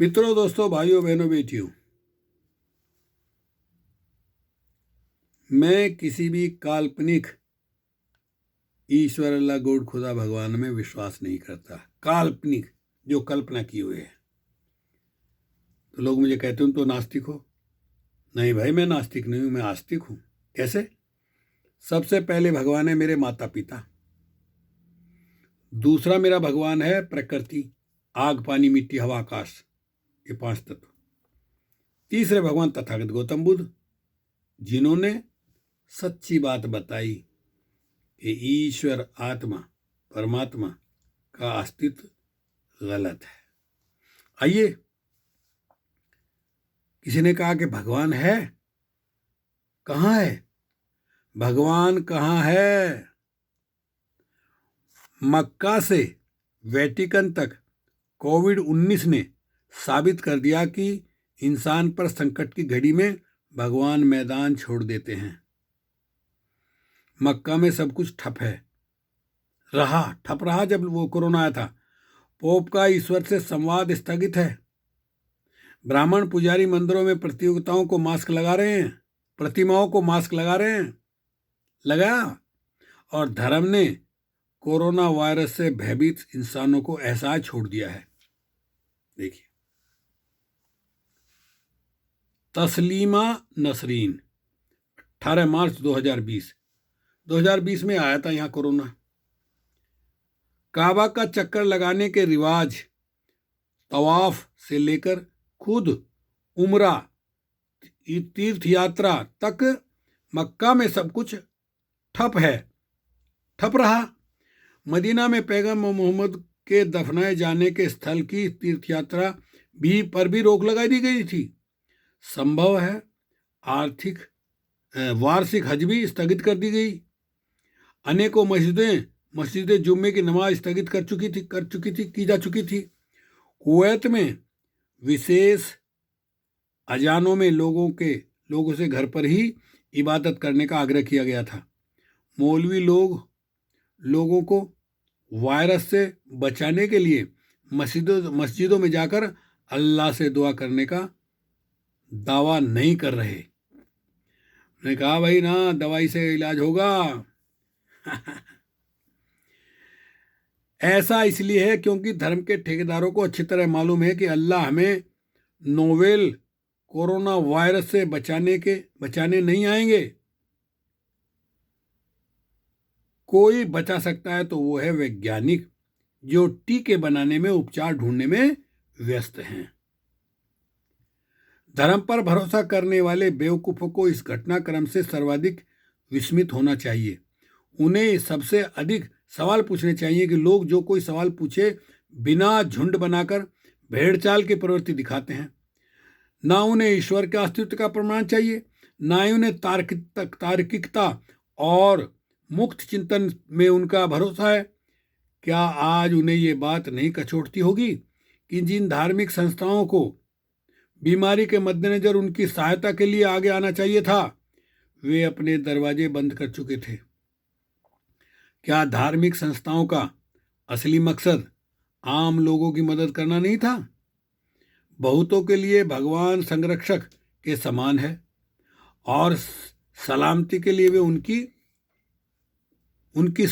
मित्रों, दोस्तों, भाइयों, बहनों, बेटियों, मैं किसी भी काल्पनिक ईश्वर, अल्लाह, गॉड, खुदा, भगवान में विश्वास नहीं करता। काल्पनिक, जो कल्पना किए हुए है। तो लोग मुझे कहते हो तो नास्तिक हो। नहीं भाई, मैं नास्तिक नहीं हूं, मैं आस्तिक हूं। कैसे? सबसे पहले भगवान है मेरे माता पिता। दूसरा मेरा भगवान है प्रकृति, आग, पानी, मिट्टी, हवा, आकाश, ये 5 तत्व। तीसरे भगवान तथागत गौतम बुद्ध, जिन्होंने सच्ची बात बताई कि ईश्वर, आत्मा, परमात्मा का अस्तित्व गलत है। आइए, किसी ने कहा कि भगवान है। कहाँ है भगवान? कहाँ है? मक्का से वेटिकन तक कोविड-19 ने साबित कर दिया कि इंसान पर संकट की घड़ी में भगवान मैदान छोड़ देते हैं। मक्का में सब कुछ ठप रहा जब वो कोरोना आया था। पोप का ईश्वर से संवाद स्थगित है। ब्राह्मण पुजारी मंदिरों में प्रतिमाओं को मास्क लगा रहे हैं। लगा। और धर्म ने कोरोना वायरस से भयभीत इंसानों को एहसास छोड़ दिया है। देखिए, तस्लीमा नसरीन 18 मार्च 2020 में आया था यहाँ कोरोना। काबा का चक्कर लगाने के रिवाज, तवाफ से लेकर खुद उम्रा, तीर्थ यात्रा तक मक्का में सब कुछ ठप रहा। मदीना में पैगंबर मोहम्मद के दफनाए जाने के स्थल की तीर्थ यात्रा पर भी रोक लगा दी गई थी। संभव है वार्षिक हज भी स्थगित कर दी गई। अनेकों मस्जिदें जुम्मे की नमाज स्थगित की जा चुकी थी। कुवैत में विशेष अजानों में लोगों से घर पर ही इबादत करने का आग्रह किया गया था। मौलवी लोगों को वायरस से बचाने के लिए मस्जिदों में जाकर अल्लाह से दुआ करने का दावा नहीं कर रहे। मैंने कहा भाई ना, दवाई से इलाज होगा। ऐसा इसलिए है क्योंकि धर्म के ठेकेदारों को अच्छी तरह मालूम है कि अल्लाह हमें नोवेल कोरोना वायरस से बचाने नहीं आएंगे। कोई बचा सकता है तो वो है वैज्ञानिक, जो टीके बनाने में, उपचार ढूंढने में व्यस्त हैं। धर्म पर भरोसा करने वाले बेवकूफों को इस घटनाक्रम से सर्वाधिक विस्मित होना चाहिए। उन्हें सबसे अधिक सवाल पूछने चाहिए कि लोग जो कोई सवाल पूछे बिना झुंड बनाकर भेड़चाल की प्रवृत्ति दिखाते हैं। ना उन्हें ईश्वर के अस्तित्व का प्रमाण चाहिए, ना ही उन्हें तार्किकता और मुक्त चिंतन में उनका भरोसा है। क्या आज उन्हें ये बात नहीं कचोटती होगी कि जिन धार्मिक संस्थाओं को बीमारी के मद्देनजर उनकी सहायता के लिए आगे आना चाहिए था, वे अपने दरवाजे बंद कर चुके थे? क्या धार्मिक संस्थाओं का असली मकसद आम लोगों की मदद करना नहीं था? बहुतों के लिए भगवान संरक्षक के समान है और सलामती के लिए वे उनकी